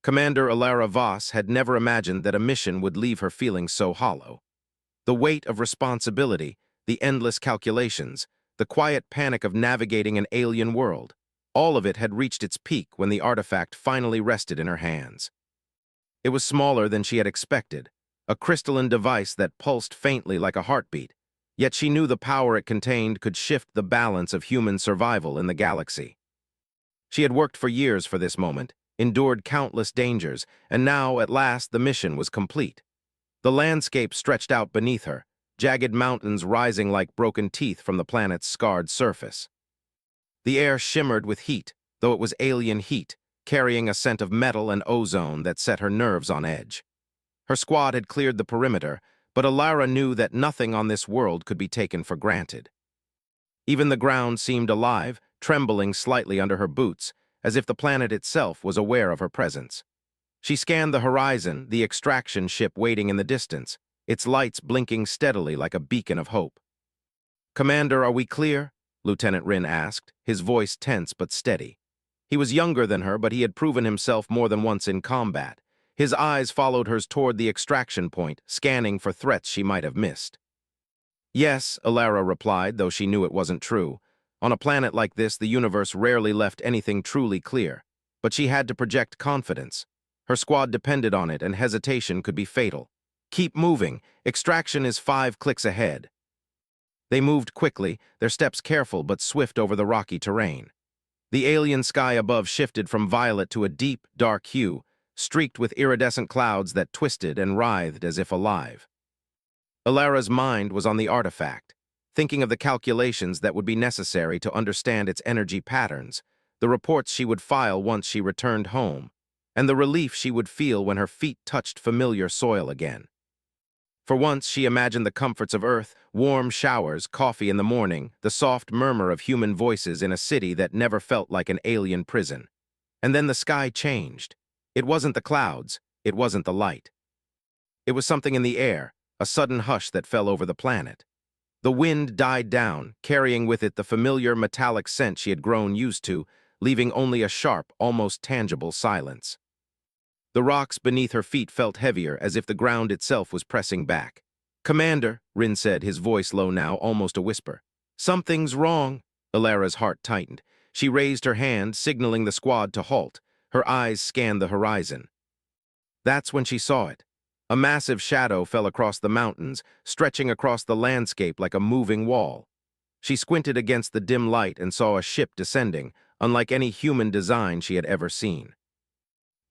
Commander Alara Voss had never imagined that a mission would leave her feeling so hollow. The weight of responsibility, the endless calculations, the quiet panic of navigating an alien world, all of it had reached its peak when the artifact finally rested in her hands. It was smaller than she had expected, a crystalline device that pulsed faintly like a heartbeat, yet she knew the power it contained could shift the balance of human survival in the galaxy. She had worked for years for this moment, endured countless dangers, and now, at last, the mission was complete. The landscape stretched out beneath her, jagged mountains rising like broken teeth from the planet's scarred surface. The air shimmered with heat, though it was alien heat, carrying a scent of metal and ozone that set her nerves on edge. Her squad had cleared the perimeter, but Alara knew that nothing on this world could be taken for granted. Even the ground seemed alive, trembling slightly under her boots, as if the planet itself was aware of her presence. She scanned the horizon, the extraction ship waiting in the distance, its lights blinking steadily like a beacon of hope. "Commander, are we clear?" Lieutenant Rin asked, his voice tense but steady. He was younger than her, but he had proven himself more than once in combat. His eyes followed hers toward the extraction point, scanning for threats she might have missed. "Yes," Alara replied, though she knew it wasn't true. On a planet like this, the universe rarely left anything truly clear. But she had to project confidence. Her squad depended on it, and hesitation could be fatal. "Keep moving. Extraction is 5 clicks ahead." They moved quickly, their steps careful but swift over the rocky terrain. The alien sky above shifted from violet to a deep, dark hue, streaked with iridescent clouds that twisted and writhed as if alive. Alara's mind was on the artifact, thinking of the calculations that would be necessary to understand its energy patterns, the reports she would file once she returned home, and the relief she would feel when her feet touched familiar soil again. For once, she imagined the comforts of Earth, warm showers, coffee in the morning, the soft murmur of human voices in a city that never felt like an alien prison. And then the sky changed. It wasn't the clouds, it wasn't the light. It was something in the air, a sudden hush that fell over the planet. The wind died down, carrying with it the familiar metallic scent she had grown used to, leaving only a sharp, almost tangible silence. The rocks beneath her feet felt heavier, as if the ground itself was pressing back. "Commander," Rin said, his voice low now, almost a whisper. "Something's wrong." Alara's heart tightened. She raised her hand, signaling the squad to halt. Her eyes scanned the horizon. That's when she saw it. A massive shadow fell across the mountains, stretching across the landscape like a moving wall. She squinted against the dim light and saw a ship descending, unlike any human design she had ever seen.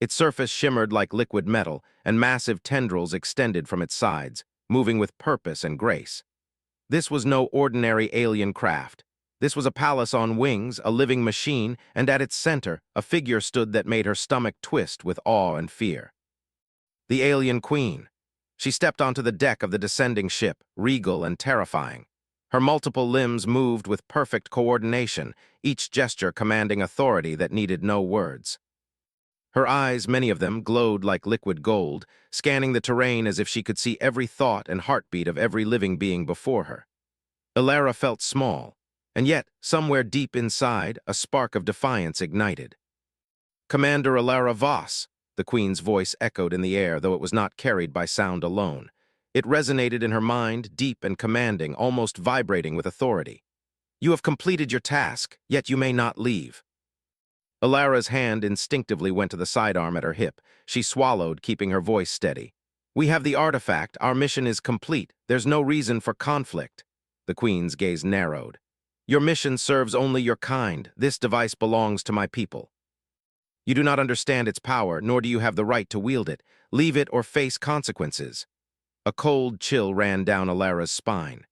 Its surface shimmered like liquid metal, and massive tendrils extended from its sides, moving with purpose and grace. This was no ordinary alien craft. This was a palace on wings, a living machine, and at its center, a figure stood that made her stomach twist with awe and fear. The alien queen. She stepped onto the deck of the descending ship, regal and terrifying. Her multiple limbs moved with perfect coordination, each gesture commanding authority that needed no words. Her eyes, many of them, glowed like liquid gold, scanning the terrain as if she could see every thought and heartbeat of every living being before her. Alara felt small, and yet, somewhere deep inside, a spark of defiance ignited. "Commander Alara Voss," the Queen's voice echoed in the air, though it was not carried by sound alone. It resonated in her mind, deep and commanding, almost vibrating with authority. "You have completed your task, yet you may not leave." Alara's hand instinctively went to the sidearm at her hip. She swallowed, keeping her voice steady. "We have the artifact. Our mission is complete. There's no reason for conflict." The Queen's gaze narrowed. "Your mission serves only your kind. This device belongs to my people. You do not understand its power, nor do you have the right to wield it. Leave it or face consequences." A cold chill ran down Alara's spine.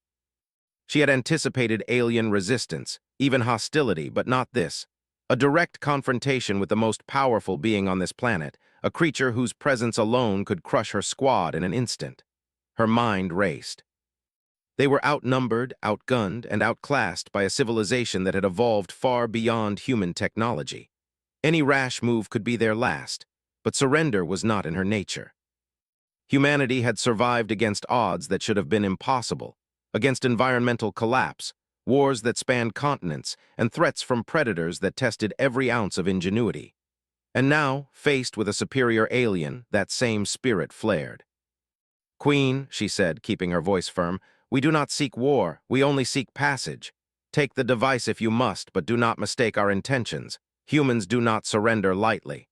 She had anticipated alien resistance, even hostility, but not this. A direct confrontation with the most powerful being on this planet, a creature whose presence alone could crush her squad in an instant. Her mind raced. They were outnumbered, outgunned, and outclassed by a civilization that had evolved far beyond human technology. Any rash move could be their last, but surrender was not in her nature. Humanity had survived against odds that should have been impossible, against environmental collapse, wars that spanned continents, and threats from predators that tested every ounce of ingenuity. And now, faced with a superior alien, that same spirit flared. "Queen," she said, keeping her voice firm, "we do not seek war, we only seek passage. Take the device if you must, but do not mistake our intentions. Humans do not surrender lightly."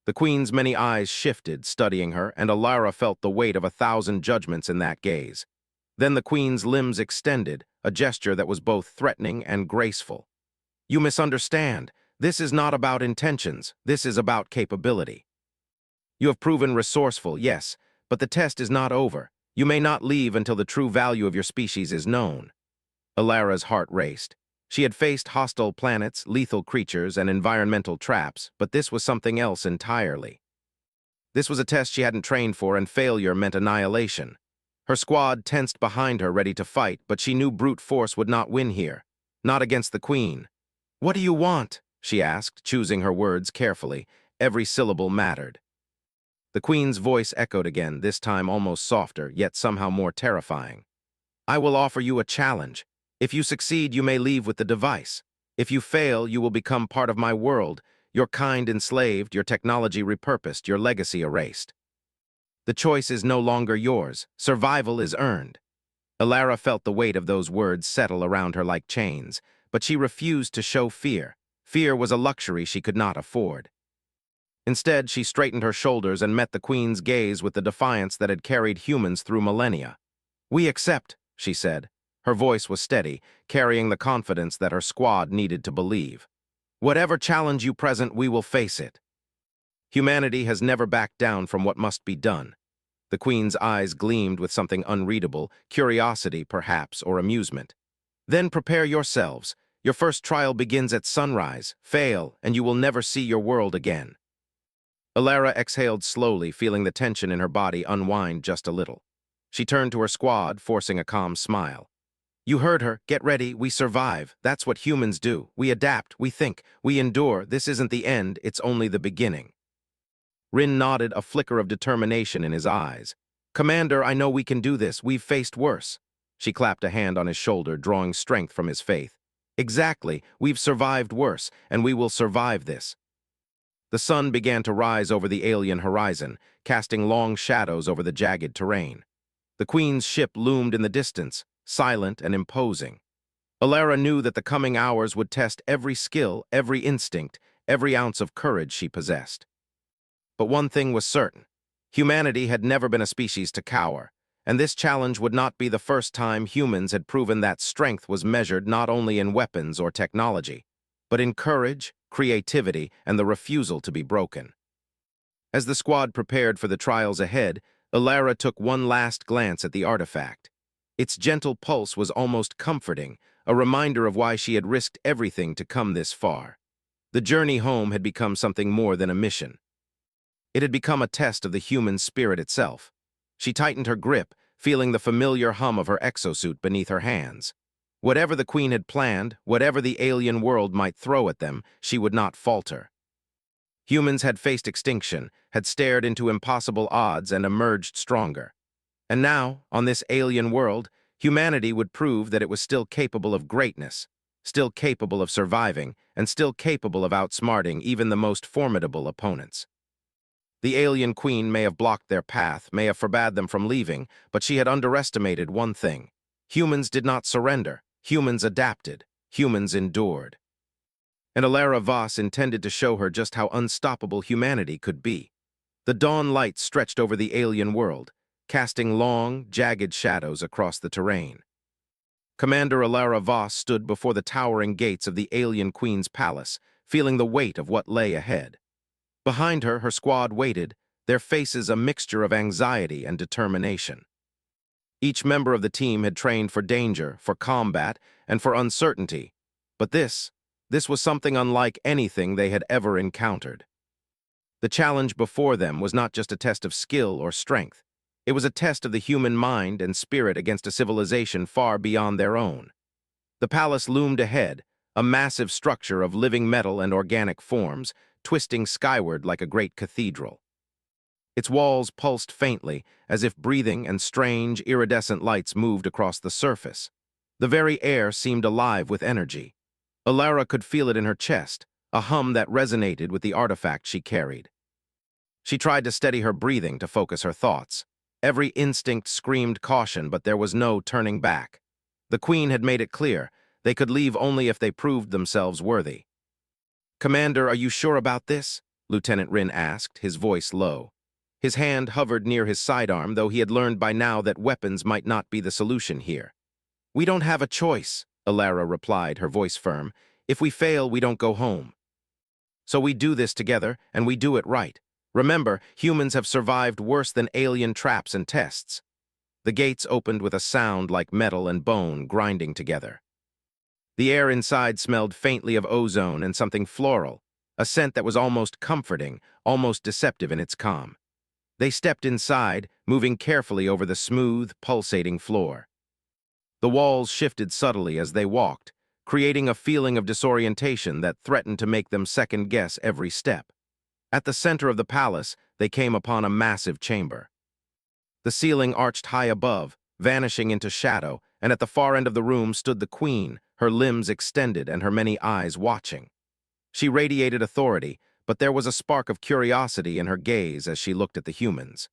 The Queen's many eyes shifted, studying her, and Alara felt the weight of 1,000 judgments in that gaze. Then the Queen's limbs extended, a gesture that was both threatening and graceful. "You misunderstand. This is not about intentions. This is about capability. You have proven resourceful, yes, but the test is not over. You may not leave until the true value of your species is known." Alara's heart raced. She had faced hostile planets, lethal creatures, and environmental traps, but this was something else entirely. This was a test she hadn't trained for, and failure meant annihilation. Her squad tensed behind her, ready to fight, but she knew brute force would not win here. Not against the Queen. "What do you want?" she asked, choosing her words carefully. Every syllable mattered. The Queen's voice echoed again, this time almost softer, yet somehow more terrifying. "I will offer you a challenge. If you succeed, you may leave with the device. If you fail, you will become part of my world, your kind enslaved, your technology repurposed, your legacy erased. The choice is no longer yours. Survival is earned." Alara felt the weight of those words settle around her like chains, but she refused to show fear. Fear was a luxury she could not afford. Instead, she straightened her shoulders and met the Queen's gaze with the defiance that had carried humans through millennia. "We accept," she said. Her voice was steady, carrying the confidence that her squad needed to believe. "Whatever challenge you present, we will face it." Humanity has never backed down from what must be done. The Queen's eyes gleamed with something unreadable, curiosity, perhaps, or amusement. "Then prepare yourselves. Your first trial begins at sunrise. Fail, and you will never see your world again." Alara exhaled slowly, feeling the tension in her body unwind just a little. She turned to her squad, forcing a calm smile. "You heard her. Get ready. We survive. That's what humans do. We adapt. We think. We endure. This isn't the end. It's only the beginning." Rin nodded, a flicker of determination in his eyes. "Commander, I know we can do this. We've faced worse." She clapped a hand on his shoulder, drawing strength from his faith. "Exactly. We've survived worse, and we will survive this." The sun began to rise over the alien horizon, casting long shadows over the jagged terrain. The Queen's ship loomed in the distance, silent and imposing. Alara knew that the coming hours would test every skill, every instinct, every ounce of courage she possessed. But one thing was certain. Humanity had never been a species to cower, and this challenge would not be the first time humans had proven that strength was measured not only in weapons or technology, but in courage, creativity, and the refusal to be broken. As the squad prepared for the trials ahead, Alara took one last glance at the artifact. Its gentle pulse was almost comforting, a reminder of why she had risked everything to come this far. The journey home had become something more than a mission. It had become a test of the human spirit itself. She tightened her grip, feeling the familiar hum of her exosuit beneath her hands. Whatever the Queen had planned, whatever the alien world might throw at them, she would not falter. Humans had faced extinction, had stared into impossible odds and emerged stronger. And now, on this alien world, humanity would prove that it was still capable of greatness, still capable of surviving, and still capable of outsmarting even the most formidable opponents. The alien Queen may have blocked their path, may have forbade them from leaving, but she had underestimated one thing. Humans did not surrender. Humans adapted. Humans endured. And Alara Voss intended to show her just how unstoppable humanity could be. The dawn light stretched over the alien world, casting long, jagged shadows across the terrain. Commander Alara Voss stood before the towering gates of the alien Queen's palace, feeling the weight of what lay ahead. Behind her, her squad waited, their faces a mixture of anxiety and determination. Each member of the team had trained for danger, for combat, and for uncertainty, but this was something unlike anything they had ever encountered. The challenge before them was not just a test of skill or strength. It was a test of the human mind and spirit against a civilization far beyond their own. The palace loomed ahead, a massive structure of living metal and organic forms, twisting skyward like a great cathedral. Its walls pulsed faintly, as if breathing, and strange, iridescent lights moved across the surface. The very air seemed alive with energy. Alara could feel it in her chest, a hum that resonated with the artifact she carried. She tried to steady her breathing to focus her thoughts. Every instinct screamed caution, but there was no turning back. The Queen had made it clear they could leave only if they proved themselves worthy. "Commander, are you sure about this?" Lieutenant Rin asked, his voice low. His hand hovered near his sidearm, though he had learned by now that weapons might not be the solution here. "We don't have a choice," Alara replied, her voice firm. "If we fail, we don't go home. So we do this together, and we do it right. Remember, humans have survived worse than alien traps and tests." The gates opened with a sound like metal and bone grinding together. The air inside smelled faintly of ozone and something floral, a scent that was almost comforting, almost deceptive in its calm. They stepped inside, moving carefully over the smooth, pulsating floor. The walls shifted subtly as they walked, creating a feeling of disorientation that threatened to make them second-guess every step. At the center of the palace, they came upon a massive chamber. The ceiling arched high above, vanishing into shadow, and at the far end of the room stood the Queen, her limbs extended and her many eyes watching. She radiated authority, but there was a spark of curiosity in her gaze as she looked at the humans.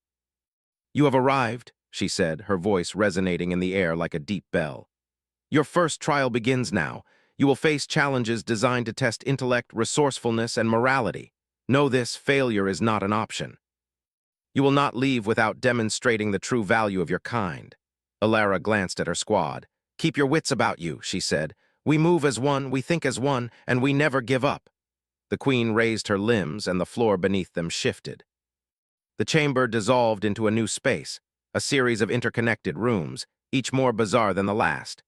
"You have arrived," she said, her voice resonating in the air like a deep bell. "Your first trial begins now. You will face challenges designed to test intellect, resourcefulness, and morality. Know this, failure is not an option. You will not leave without demonstrating the true value of your kind." Alara glanced at her squad. "Keep your wits about you," she said. "We move as one, we think as one, and we never give up." The Queen raised her limbs, and the floor beneath them shifted. The chamber dissolved into a new space, a series of interconnected rooms, each more bizarre than the last.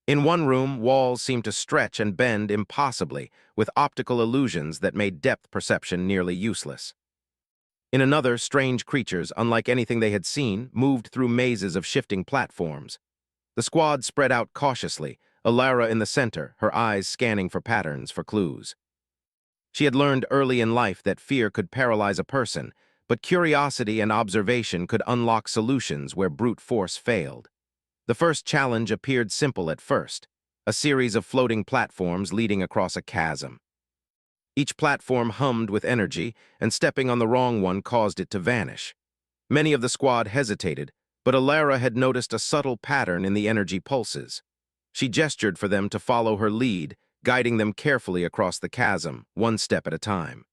In one room, walls seemed to stretch and bend impossibly, with optical illusions that made depth perception nearly useless. In another, strange creatures, unlike anything they had seen, moved through mazes of shifting platforms. The squad spread out cautiously, Alara in the center, her eyes scanning for patterns, for clues. She had learned early in life that fear could paralyze a person, but curiosity and observation could unlock solutions where brute force failed. The first challenge appeared simple at first, a series of floating platforms leading across a chasm. Each platform hummed with energy, and stepping on the wrong one caused it to vanish. Many of the squad hesitated, but Alara had noticed a subtle pattern in the energy pulses. She gestured for them to follow her lead, guiding them carefully across the chasm, one step at a time.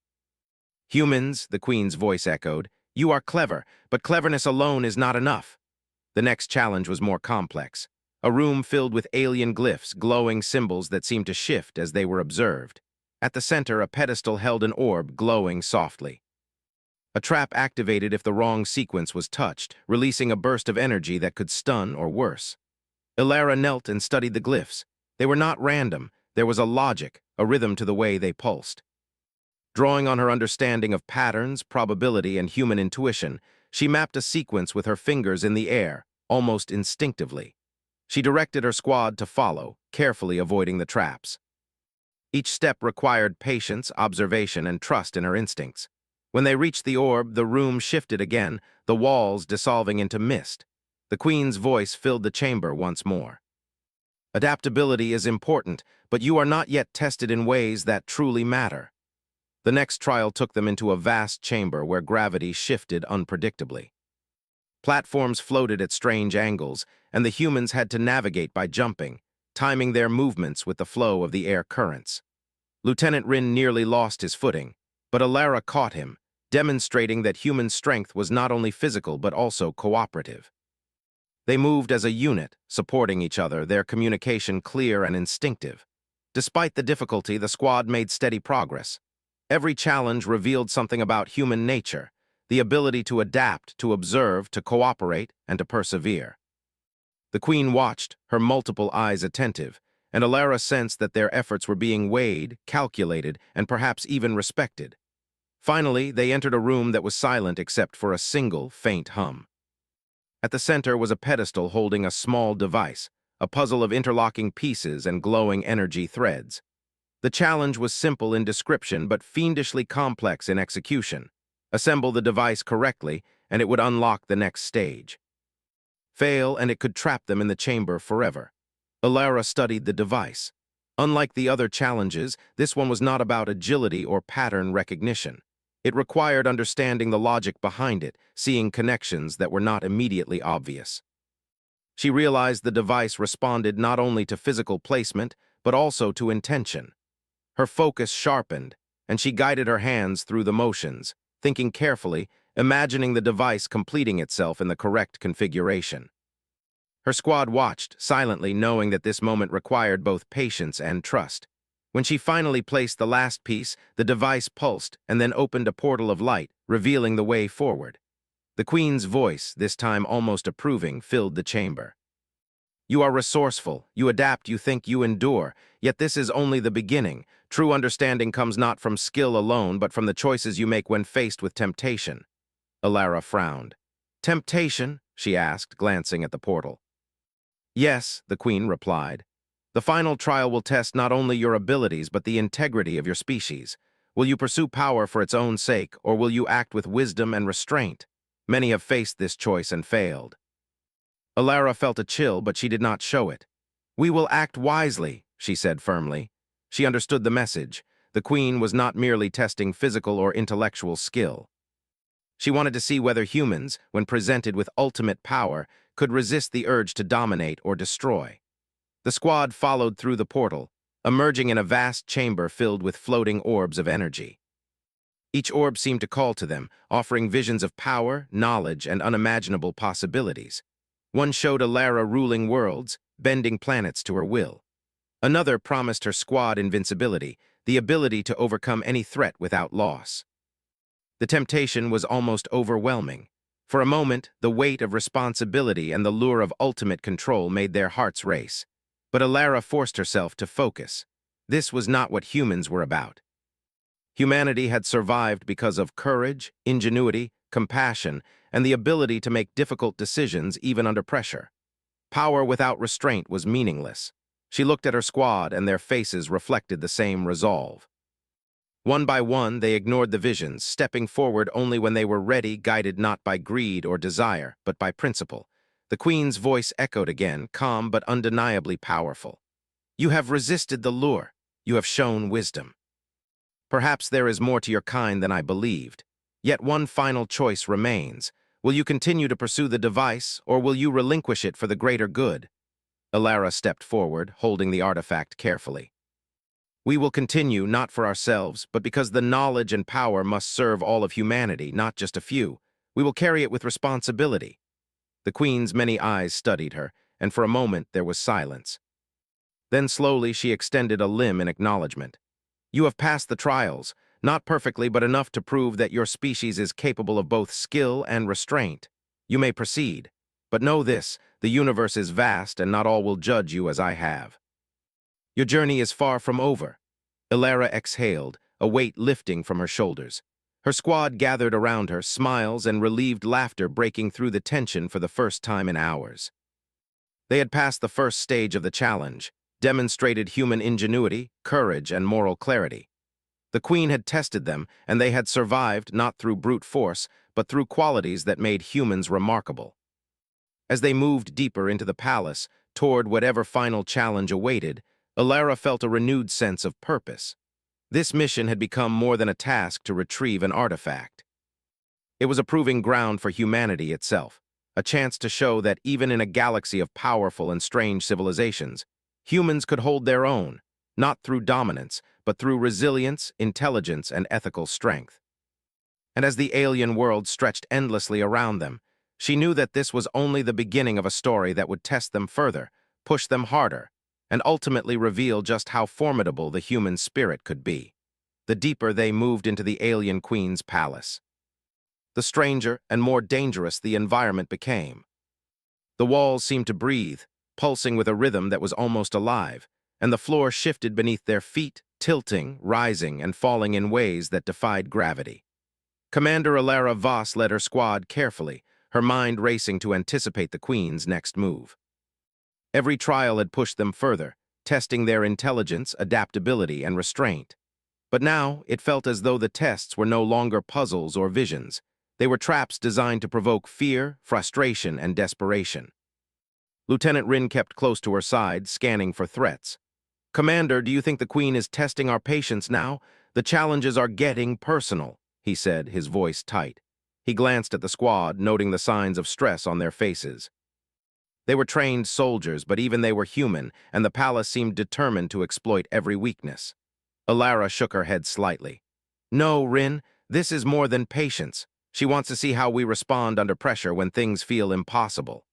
"Humans," the Queen's voice echoed, "you are clever, but cleverness alone is not enough." The next challenge was more complex. A room filled with alien glyphs, glowing symbols that seemed to shift as they were observed. At the center, a pedestal held an orb glowing softly. A trap activated if the wrong sequence was touched, releasing a burst of energy that could stun or worse. Alara knelt and studied the glyphs. They were not random. There was a logic, a rhythm to the way they pulsed. Drawing on her understanding of patterns, probability, and human intuition, she mapped a sequence with her fingers in the air, almost instinctively. She directed her squad to follow, carefully avoiding the traps. Each step required patience, observation, and trust in her instincts. When they reached the orb, the room shifted again, the walls dissolving into mist. The Queen's voice filled the chamber once more. "Adaptability is important, but you are not yet tested in ways that truly matter." The next trial took them into a vast chamber where gravity shifted unpredictably. Platforms floated at strange angles, and the humans had to navigate by jumping, timing their movements with the flow of the air currents. Lieutenant Rin nearly lost his footing, but Alara caught him, demonstrating that human strength was not only physical but also cooperative. They moved as a unit, supporting each other, their communication clear and instinctive. Despite the difficulty, the squad made steady progress. Every challenge revealed something about human nature, the ability to adapt, to observe, to cooperate, and to persevere. The Queen watched, her multiple eyes attentive, and Alara sensed that their efforts were being weighed, calculated, and perhaps even respected. Finally, they entered a room that was silent except for a single, faint hum. At the center was a pedestal holding a small device, a puzzle of interlocking pieces and glowing energy threads. The challenge was simple in description but fiendishly complex in execution. Assemble the device correctly, and it would unlock the next stage. Fail, and it could trap them in the chamber forever. Alara studied the device. Unlike the other challenges, this one was not about agility or pattern recognition. It required understanding the logic behind it, seeing connections that were not immediately obvious. She realized the device responded not only to physical placement, but also to intention. Her focus sharpened, and she guided her hands through the motions, thinking carefully, imagining the device completing itself in the correct configuration. Her squad watched, silently knowing that this moment required both patience and trust. When she finally placed the last piece, the device pulsed and then opened a portal of light, revealing the way forward. The Queen's voice, this time almost approving, filled the chamber. "You are resourceful, you adapt, you think, you endure, yet this is only the beginning. True understanding comes not from skill alone, but from the choices you make when faced with temptation." Alara frowned. "Temptation?" she asked, glancing at the portal. "Yes," the Queen replied. "The final trial will test not only your abilities but the integrity of your species. Will you pursue power for its own sake, or will you act with wisdom and restraint? Many have faced this choice and failed." Alara felt a chill, but she did not show it. "We will act wisely," she said firmly. She understood the message. The Queen was not merely testing physical or intellectual skill. She wanted to see whether humans, when presented with ultimate power, could resist the urge to dominate or destroy. The squad followed through the portal, emerging in a vast chamber filled with floating orbs of energy. Each orb seemed to call to them, offering visions of power, knowledge, and unimaginable possibilities. One showed Alara ruling worlds, bending planets to her will. Another promised her squad invincibility, the ability to overcome any threat without loss. The temptation was almost overwhelming. For a moment, the weight of responsibility and the lure of ultimate control made their hearts race. But Alara forced herself to focus. This was not what humans were about. Humanity had survived because of courage, ingenuity, compassion, and the ability to make difficult decisions even under pressure. Power without restraint was meaningless. She looked at her squad, and their faces reflected the same resolve. One by one, they ignored the visions, stepping forward only when they were ready, guided not by greed or desire, but by principle. The Queen's voice echoed again, calm but undeniably powerful. "You have resisted the lure. You have shown wisdom. Perhaps there is more to your kind than I believed. Yet one final choice remains. Will you continue to pursue the device, or will you relinquish it for the greater good?" Alara stepped forward, holding the artifact carefully. "We will continue, not for ourselves, but because the knowledge and power must serve all of humanity, not just a few. We will carry it with responsibility." The Queen's many eyes studied her, and for a moment there was silence. Then slowly she extended a limb in acknowledgement. "You have passed the trials, not perfectly but enough to prove that your species is capable of both skill and restraint. You may proceed. But know this, the universe is vast and not all will judge you as I have. Your journey is far from over." Alara exhaled, a weight lifting from her shoulders. Her squad gathered around her, smiles and relieved laughter breaking through the tension for the first time in hours. They had passed the first stage of the challenge, demonstrated human ingenuity, courage, and moral clarity. The Queen had tested them, and they had survived not through brute force, but through qualities that made humans remarkable. As they moved deeper into the palace, toward whatever final challenge awaited, Alara felt a renewed sense of purpose. This mission had become more than a task to retrieve an artifact. It was a proving ground for humanity itself, a chance to show that even in a galaxy of powerful and strange civilizations, humans could hold their own, not through dominance, but through resilience, intelligence, and ethical strength. And as the alien world stretched endlessly around them, she knew that this was only the beginning of a story that would test them further, push them harder, and ultimately reveal just how formidable the human spirit could be. The deeper they moved into the alien queen's palace, the stranger and more dangerous the environment became. The walls seemed to breathe, pulsing with a rhythm that was almost alive, and the floor shifted beneath their feet, tilting, rising, and falling in ways that defied gravity. Commander Alara Voss led her squad carefully, her mind racing to anticipate the Queen's next move. Every trial had pushed them further, testing their intelligence, adaptability, and restraint. But now it felt as though the tests were no longer puzzles or visions. They were traps designed to provoke fear, frustration, and desperation. Lieutenant Rin kept close to her side, scanning for threats. "Commander, do you think the Queen is testing our patience now? The challenges are getting personal," he said, his voice tight. He glanced at the squad, noting the signs of stress on their faces. They were trained soldiers, but even they were human, and the palace seemed determined to exploit every weakness. Alara shook her head slightly. "No, Rin, this is more than patience. She wants to see how we respond under pressure when things feel impossible.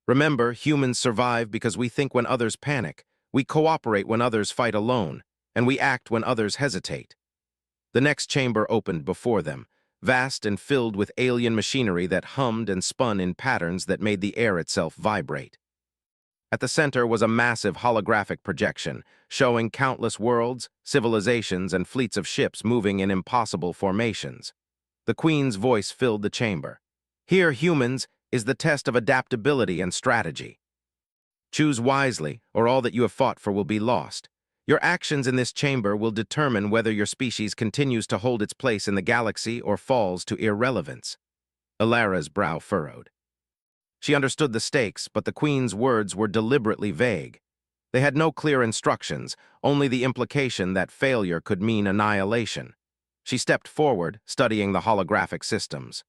Remember, humans survive because we think when others panic, we cooperate when others fight alone, and we act when others hesitate." The next chamber opened before them, vast and filled with alien machinery that hummed and spun in patterns that made the air itself vibrate. At the center was a massive holographic projection, showing countless worlds, civilizations, and fleets of ships moving in impossible formations. The Queen's voice filled the chamber. "Here, humans, is the test of adaptability and strategy. Choose wisely, or all that you have fought for will be lost. Your actions in this chamber will determine whether your species continues to hold its place in the galaxy or falls to irrelevance." Alara's brow furrowed. She understood the stakes, but the Queen's words were deliberately vague. They had no clear instructions, only the implication that failure could mean annihilation. She stepped forward, studying the holographic systems.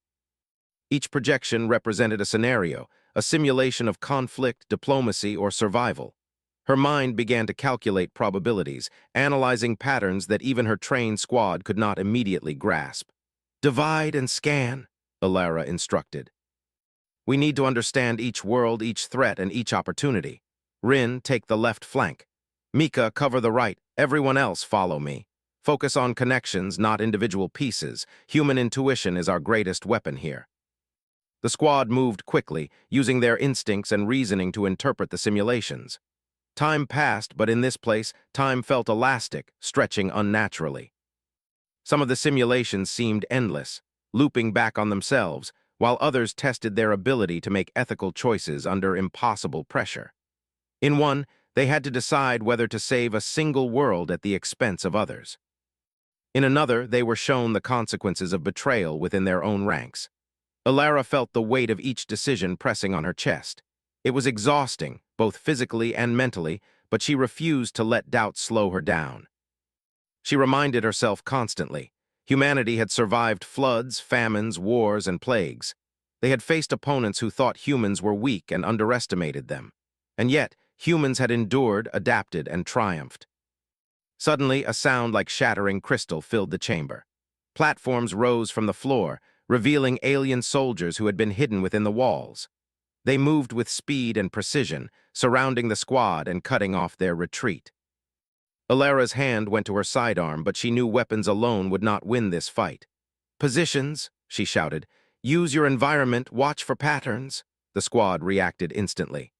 Each projection represented a scenario, a simulation of conflict, diplomacy, or survival. Her mind began to calculate probabilities, analyzing patterns that even her trained squad could not immediately grasp. "Divide and scan," Alara instructed. "We need to understand each world, each threat, and each opportunity. Rin, take the left flank. Mika, cover the right. Everyone else follow me. Focus on connections, not individual pieces. Human intuition is our greatest weapon here." The squad moved quickly, using their instincts and reasoning to interpret the simulations. Time passed, but in this place, time felt elastic, stretching unnaturally. Some of the simulations seemed endless, looping back on themselves, while others tested their ability to make ethical choices under impossible pressure. In one, they had to decide whether to save a single world at the expense of others. In another, they were shown the consequences of betrayal within their own ranks. Alara felt the weight of each decision pressing on her chest. It was exhausting, both physically and mentally, but she refused to let doubt slow her down. She reminded herself constantly, humanity had survived floods, famines, wars, and plagues. They had faced opponents who thought humans were weak and underestimated them. And yet, humans had endured, adapted, and triumphed. Suddenly, a sound like shattering crystal filled the chamber. Platforms rose from the floor, revealing alien soldiers who had been hidden within the walls. They moved with speed and precision, surrounding the squad and cutting off their retreat. Alara's hand went to her sidearm, but she knew weapons alone would not win this fight. "Positions," she shouted. "Use your environment, watch for patterns." The squad reacted instantly.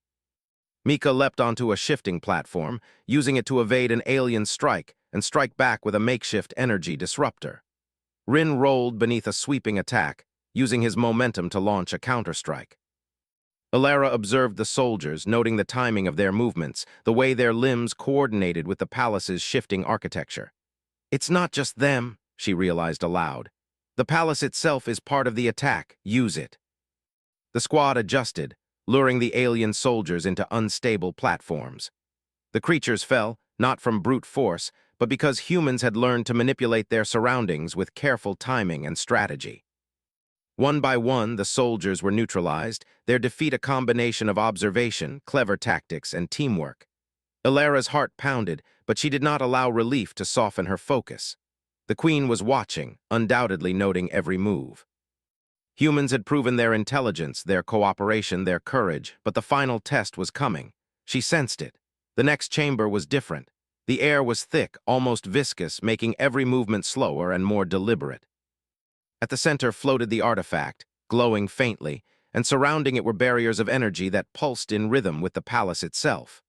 Mika leapt onto a shifting platform, using it to evade an alien strike and strike back with a makeshift energy disruptor. Rin rolled beneath a sweeping attack, using his momentum to launch a counterstrike. Alara observed the soldiers, noting the timing of their movements, the way their limbs coordinated with the palace's shifting architecture. "It's not just them," she realized aloud. "The palace itself is part of the attack. Use it." The squad adjusted, luring the alien soldiers into unstable platforms. The creatures fell, not from brute force, but because humans had learned to manipulate their surroundings with careful timing and strategy. One by one, the soldiers were neutralized, their defeat a combination of observation, clever tactics, and teamwork. Alara's heart pounded, but she did not allow relief to soften her focus. The Queen was watching, undoubtedly noting every move. Humans had proven their intelligence, their cooperation, their courage, but the final test was coming. She sensed it. The next chamber was different. The air was thick, almost viscous, making every movement slower and more deliberate. At the center floated the artifact, glowing faintly, and surrounding it were barriers of energy that pulsed in rhythm with the palace itself.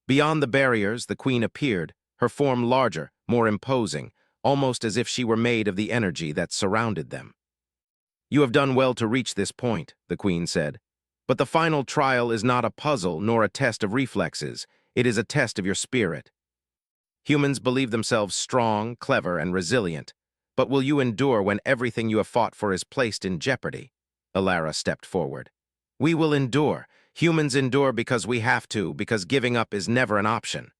Beyond the barriers, the Queen appeared, her form larger, more imposing, almost as if she were made of the energy that surrounded them. "You have done well to reach this point," the Queen said. "But the final trial is not a puzzle nor a test of reflexes. It is a test of your spirit. Humans believe themselves strong, clever, and resilient. But will you endure when everything you have fought for is placed in jeopardy?" Alara stepped forward. "We will endure. Humans endure because we have to, because giving up is never an option."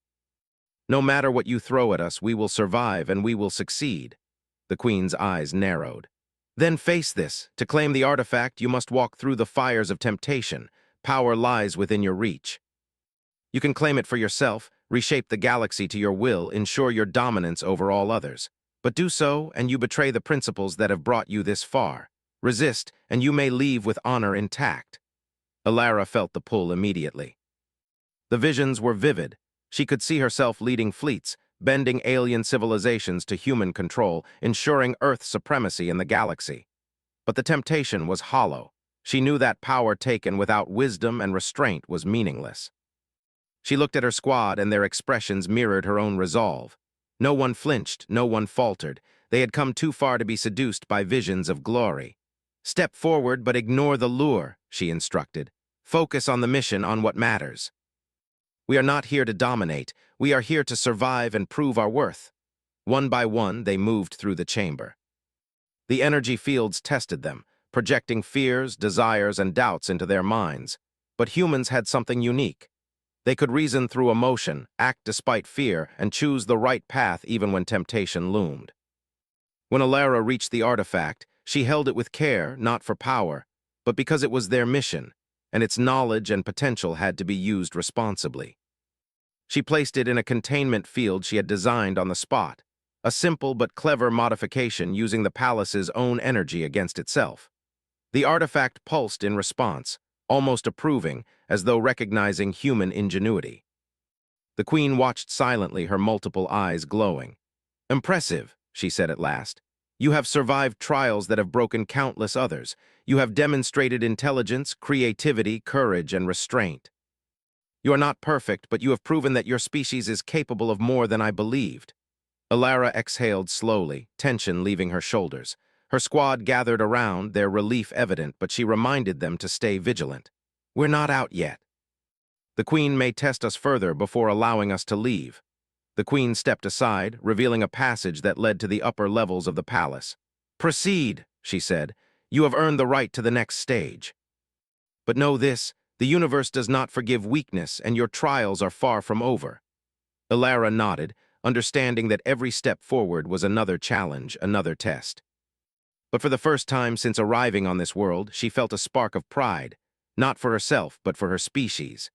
No matter what you throw at us, we will survive and we will succeed. The queen's eyes narrowed. Then face this. To claim the artifact, you must walk through the fires of temptation. Power lies within your reach. You can claim it for yourself, reshape the galaxy to your will, ensure your dominance over all others. But do so, and you betray the principles that have brought you this far. Resist, and you may leave with honor intact. Alara felt the pull immediately. The visions were vivid. She could see herself leading fleets, bending alien civilizations to human control, ensuring Earth's supremacy in the galaxy. But the temptation was hollow. She knew that power taken without wisdom and restraint was meaningless. She looked at her squad, and their expressions mirrored her own resolve. No one flinched, no one faltered. They had come too far to be seduced by visions of glory. Step forward, but ignore the lure, she instructed. Focus on the mission, on what matters. We are not here to dominate. We are here to survive and prove our worth. One by one, they moved through the chamber. The energy fields tested them, projecting fears, desires, and doubts into their minds. But humans had something unique. They could reason through emotion, act despite fear, and choose the right path even when temptation loomed. When Alara reached the artifact, she held it with care, not for power, but because it was their mission, and its knowledge and potential had to be used responsibly. She placed it in a containment field she had designed on the spot, a simple but clever modification using the palace's own energy against itself. The artifact pulsed in response, almost approving, as though recognizing human ingenuity. The queen watched silently, her multiple eyes glowing. "Impressive," she said at last. "You have survived trials that have broken countless others. You have demonstrated intelligence, creativity, courage, and restraint. You are not perfect, but you have proven that your species is capable of more than I believed." Alara exhaled slowly, tension leaving her shoulders. Her squad gathered around, their relief evident, but she reminded them to stay vigilant. "We're not out yet. The queen may test us further before allowing us to leave." The queen stepped aside, revealing a passage that led to the upper levels of the palace. "Proceed," she said. "You have earned the right to the next stage. But know this, the universe does not forgive weakness, and your trials are far from over." Alara nodded, understanding that every step forward was another challenge, another test. But for the first time since arriving on this world, she felt a spark of pride, not for herself, but for her species.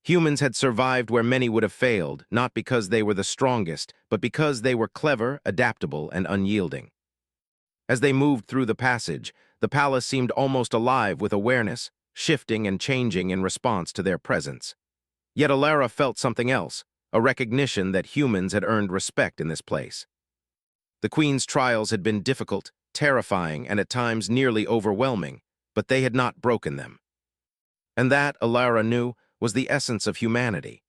Humans had survived where many would have failed, not because they were the strongest, but because they were clever, adaptable, and unyielding. As they moved through the passage, the palace seemed almost alive with awareness, shifting and changing in response to their presence. Yet Alara felt something else, a recognition that humans had earned respect in this place. The queen's trials had been difficult, terrifying, and at times nearly overwhelming, but they had not broken them. And that, Alara knew, was the essence of humanity.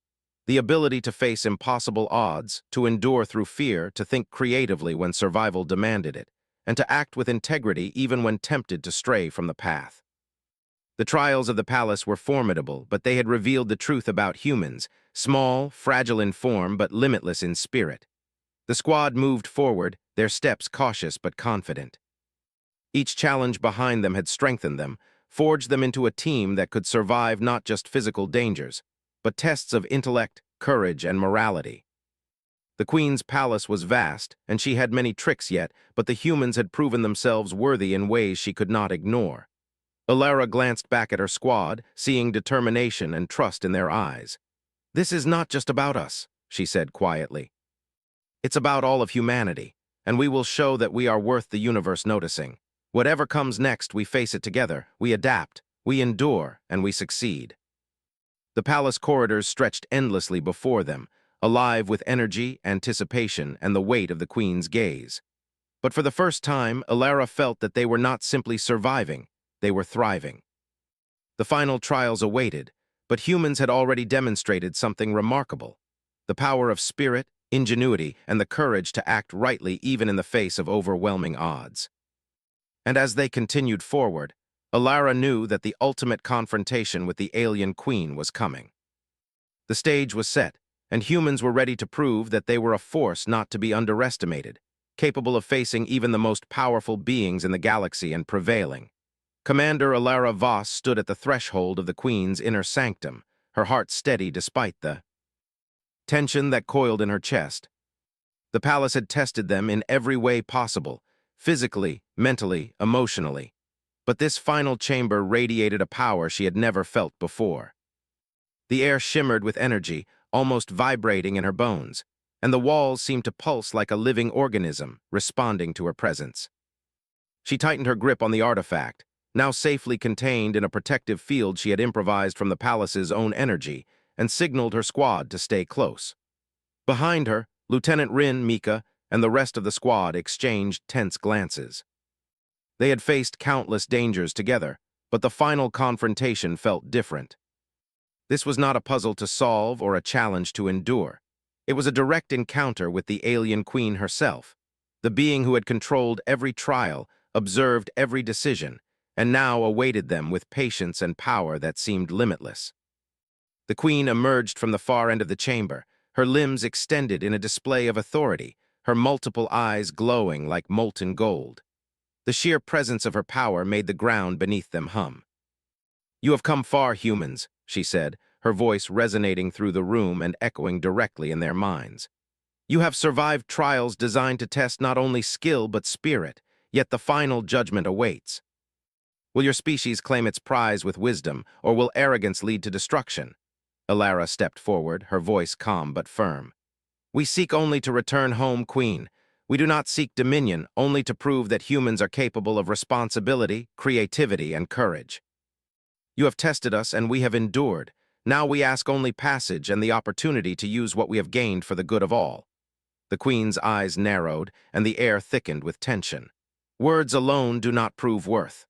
The ability to face impossible odds, to endure through fear, to think creatively when survival demanded it, and to act with integrity even when tempted to stray from the path. The trials of the palace were formidable, but they had revealed the truth about humans, small, fragile in form, but limitless in spirit. The squad moved forward, their steps cautious but confident. Each challenge behind them had strengthened them, forged them into a team that could survive not just physical dangers, but tests of intellect, courage, and morality. The queen's palace was vast, and she had many tricks yet, but the humans had proven themselves worthy in ways she could not ignore. Alara glanced back at her squad, seeing determination and trust in their eyes. "This is not just about us," she said quietly. "It's about all of humanity, and we will show that we are worth the universe noticing. Whatever comes next, we face it together, we adapt, we endure, and we succeed." The palace corridors stretched endlessly before them, alive with energy, anticipation, and the weight of the queen's gaze. But for the first time, Alara felt that they were not simply surviving, they were thriving. The final trials awaited, but humans had already demonstrated something remarkable: the power of spirit, ingenuity, and the courage to act rightly even in the face of overwhelming odds. And as they continued forward, Alara knew that the ultimate confrontation with the alien queen was coming. The stage was set, and humans were ready to prove that they were a force not to be underestimated, capable of facing even the most powerful beings in the galaxy and prevailing. Commander Alara Voss stood at the threshold of the queen's inner sanctum, her heart steady despite the tension that coiled in her chest. The palace had tested them in every way possible, physically, mentally, emotionally. But this final chamber radiated a power she had never felt before. The air shimmered with energy, almost vibrating in her bones, and the walls seemed to pulse like a living organism, responding to her presence. She tightened her grip on the artifact, now safely contained in a protective field she had improvised from the palace's own energy, and signaled her squad to stay close. Behind her, Lieutenant Rin, Mika, and the rest of the squad exchanged tense glances. They had faced countless dangers together, but the final confrontation felt different. This was not a puzzle to solve or a challenge to endure. It was a direct encounter with the alien queen herself, the being who had controlled every trial, observed every decision, and now awaited them with patience and power that seemed limitless. The queen emerged from the far end of the chamber, her limbs extended in a display of authority, her multiple eyes glowing like molten gold. The sheer presence of her power made the ground beneath them hum. "You have come far, humans," she said, her voice resonating through the room and echoing directly in their minds. "You have survived trials designed to test not only skill but spirit, yet the final judgment awaits. Will your species claim its prize with wisdom, or will arrogance lead to destruction?" Alara stepped forward, her voice calm but firm. "We seek only to return home, Queen. We do not seek dominion, only to prove that humans are capable of responsibility, creativity, and courage. You have tested us, and we have endured. Now we ask only passage and the opportunity to use what we have gained for the good of all." The Queen's eyes narrowed, and the air thickened with tension. "Words alone do not prove worth.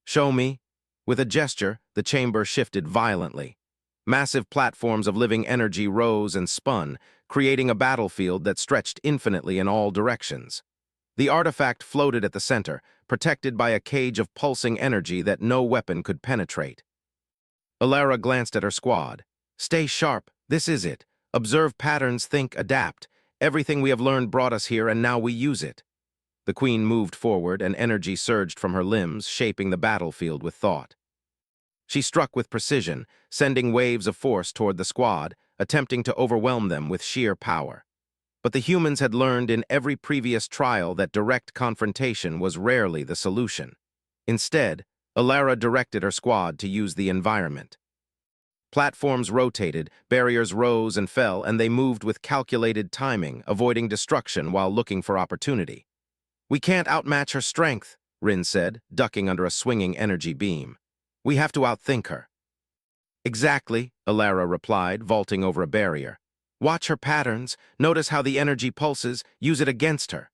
Show me." With a gesture, the chamber shifted violently. Massive platforms of living energy rose and spun, creating a battlefield that stretched infinitely in all directions. The artifact floated at the center, protected by a cage of pulsing energy that no weapon could penetrate. Alara glanced at her squad. "Stay sharp, this is it. Observe patterns, think, adapt. Everything we have learned brought us here, and now we use it." The queen moved forward, and energy surged from her limbs, shaping the battlefield with thought. She struck with precision, sending waves of force toward the squad, attempting to overwhelm them with sheer power. But the humans had learned in every previous trial that direct confrontation was rarely the solution. Instead, Alara directed her squad to use the environment. Platforms rotated, barriers rose and fell, and they moved with calculated timing, avoiding destruction while looking for opportunity. "We can't outmatch her strength," Rin said, ducking under a swinging energy beam. "We have to outthink her." "Exactly," Alara replied, vaulting over a barrier. "Watch her patterns, notice how the energy pulses, use it against her."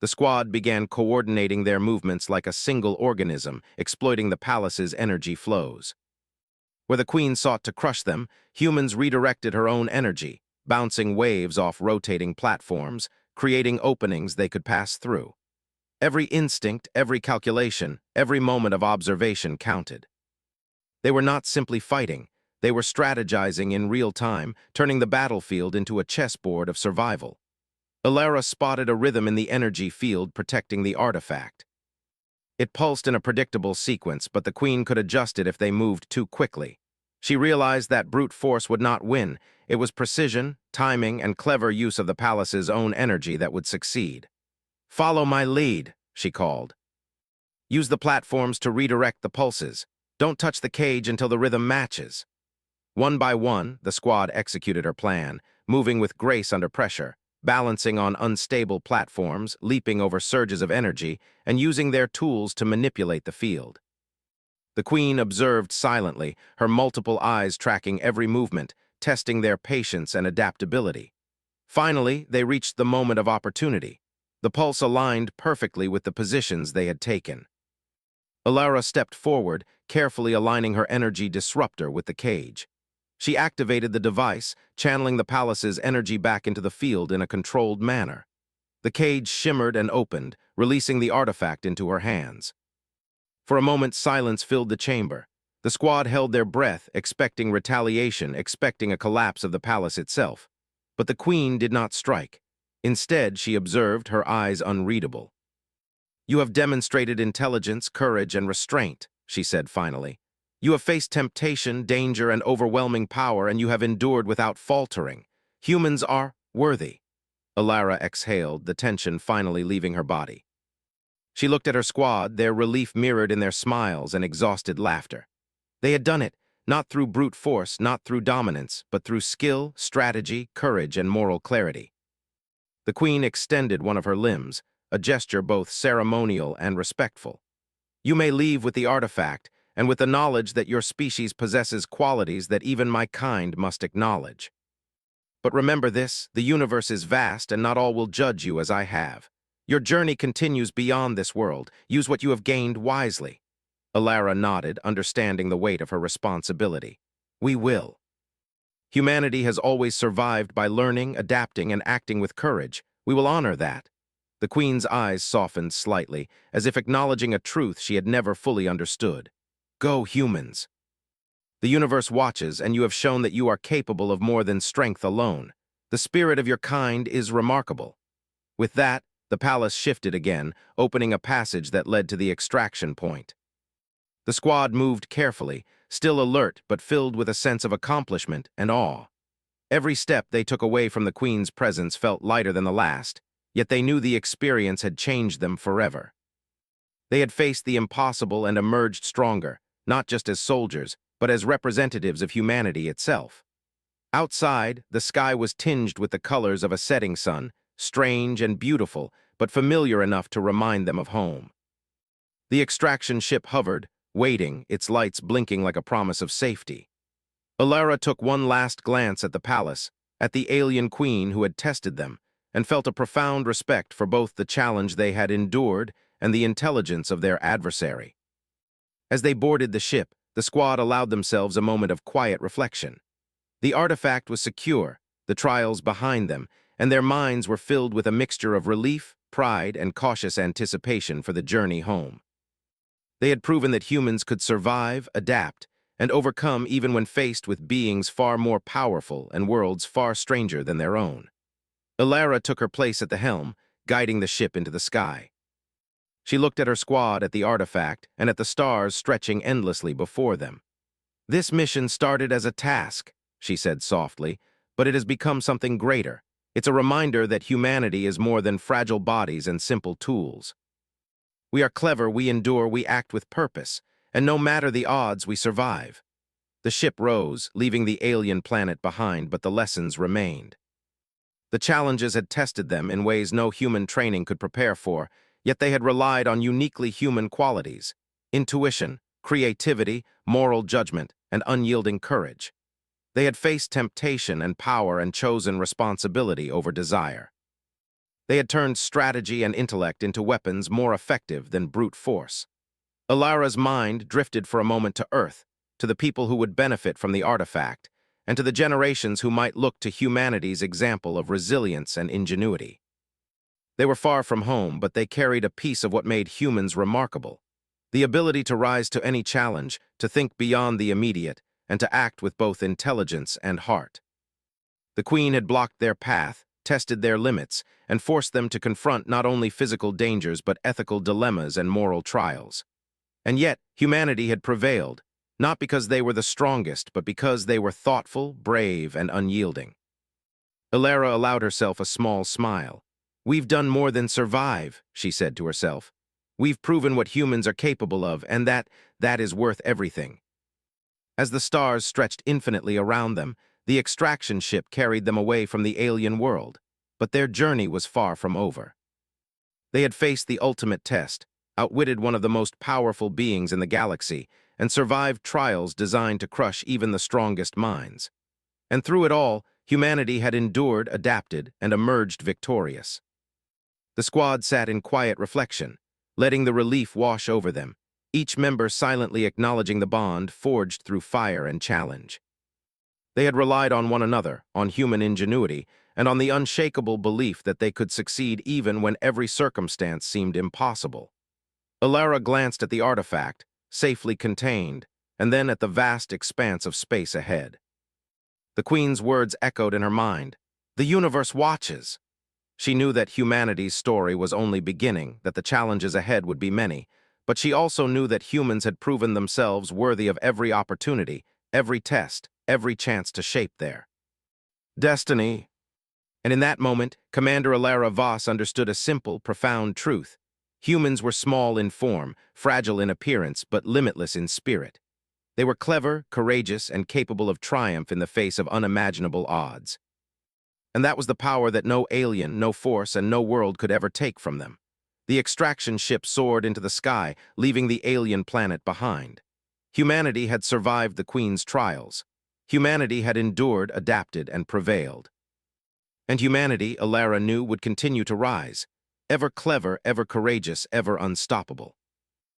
The squad began coordinating their movements like a single organism, exploiting the palace's energy flows. Where the queen sought to crush them, humans redirected her own energy, bouncing waves off rotating platforms, creating openings they could pass through. Every instinct, every calculation, every moment of observation counted. They were not simply fighting, they were strategizing in real time, turning the battlefield into a chessboard of survival. Alara spotted a rhythm in the energy field protecting the artifact. It pulsed in a predictable sequence, but the queen could adjust it if they moved too quickly. She realized that brute force would not win. It was precision, timing, and clever use of the palace's own energy that would succeed. "Follow my lead," she called. "Use the platforms to redirect the pulses. Don't touch the cage until the rhythm matches." One by one, the squad executed her plan, moving with grace under pressure, balancing on unstable platforms, leaping over surges of energy, and using their tools to manipulate the field. The queen observed silently, her multiple eyes tracking every movement, testing their patience and adaptability. Finally, they reached the moment of opportunity. The pulse aligned perfectly with the positions they had taken. Alara stepped forward, carefully aligning her energy disruptor with the cage. She activated the device, channeling the palace's energy back into the field in a controlled manner. The cage shimmered and opened, releasing the artifact into her hands. For a moment, silence filled the chamber. The squad held their breath, expecting retaliation, expecting a collapse of the palace itself. But the queen did not strike. Instead, she observed, her eyes unreadable. "You have demonstrated intelligence, courage, and restraint," she said finally. "You have faced temptation, danger, and overwhelming power, and you have endured without faltering. Humans are worthy. Alara exhaled, the tension finally leaving her body. She looked at her squad, their relief mirrored in their smiles and exhausted laughter. They had done it, not through brute force, not through dominance, but through skill, strategy, courage, and moral clarity. The queen extended one of her limbs, a gesture both ceremonial and respectful. You may leave with the artifact, and with the knowledge that your species possesses qualities that even my kind must acknowledge. But remember this, the universe is vast and not all will judge you as I have. Your journey continues beyond this world. Use what you have gained wisely. Alara nodded, understanding the weight of her responsibility. We will. Humanity has always survived by learning, adapting, and acting with courage. We will honor that. The queen's eyes softened slightly, as if acknowledging a truth she had never fully understood. Go, humans. The universe watches, and you have shown that you are capable of more than strength alone. The spirit of your kind is remarkable. With that, the palace shifted again, opening a passage that led to the extraction point. The squad moved carefully, still alert but filled with a sense of accomplishment and awe. Every step they took away from the queen's presence felt lighter than the last, yet they knew the experience had changed them forever. They had faced the impossible and emerged stronger, not just as soldiers, but as representatives of humanity itself. Outside, the sky was tinged with the colors of a setting sun, strange and beautiful, but familiar enough to remind them of home. The extraction ship hovered, waiting, its lights blinking like a promise of safety. Alara took one last glance at the palace, at the alien queen who had tested them, and felt a profound respect for both the challenge they had endured and the intelligence of their adversary. As they boarded the ship, the squad allowed themselves a moment of quiet reflection. The artifact was secure, the trials behind them, and their minds were filled with a mixture of relief, pride, and cautious anticipation for the journey home. They had proven that humans could survive, adapt, and overcome even when faced with beings far more powerful and worlds far stranger than their own. Alara took her place at the helm, guiding the ship into the sky. She looked at her squad, at the artifact, and at the stars stretching endlessly before them. This mission started as a task, she said softly, but it has become something greater. It's a reminder that humanity is more than fragile bodies and simple tools. We are clever, we endure, we act with purpose, and no matter the odds, we survive. The ship rose, leaving the alien planet behind, but the lessons remained. The challenges had tested them in ways no human training could prepare for, yet they had relied on uniquely human qualities: intuition, creativity, moral judgment, and unyielding courage. They had faced temptation and power and chosen responsibility over desire. They had turned strategy and intellect into weapons more effective than brute force. Alara's mind drifted for a moment to Earth, to the people who would benefit from the artifact, and to the generations who might look to humanity's example of resilience and ingenuity. They were far from home, but they carried a piece of what made humans remarkable: the ability to rise to any challenge, to think beyond the immediate, and to act with both intelligence and heart. The Queen had blocked their path, tested their limits, and forced them to confront not only physical dangers but ethical dilemmas and moral trials. And yet, humanity had prevailed, not because they were the strongest, but because they were thoughtful, brave, and unyielding. Alara allowed herself a small smile. "We've done more than survive," she said to herself. "We've proven what humans are capable of, and that is worth everything." As the stars stretched infinitely around them, the extraction ship carried them away from the alien world, but their journey was far from over. They had faced the ultimate test, outwitted one of the most powerful beings in the galaxy, and survived trials designed to crush even the strongest minds. And through it all, humanity had endured, adapted, and emerged victorious. The squad sat in quiet reflection, letting the relief wash over them, each member silently acknowledging the bond forged through fire and challenge. They had relied on one another, on human ingenuity, and on the unshakable belief that they could succeed even when every circumstance seemed impossible. Alara glanced at the artifact, safely contained, and then at the vast expanse of space ahead. The Queen's words echoed in her mind. The universe watches. She knew that humanity's story was only beginning, that the challenges ahead would be many, but she also knew that humans had proven themselves worthy of every opportunity, every test, every chance to shape their Destiny. And in that moment, Commander Alara Voss understood a simple, profound truth. Humans were small in form, fragile in appearance, but limitless in spirit. They were clever, courageous, and capable of triumph in the face of unimaginable odds. And that was the power that no alien, no force, and no world could ever take from them. The extraction ship soared into the sky, leaving the alien planet behind. Humanity had survived the Queen's trials. Humanity had endured, adapted, and prevailed. And humanity, Alara knew, would continue to rise, ever clever, ever courageous, ever unstoppable.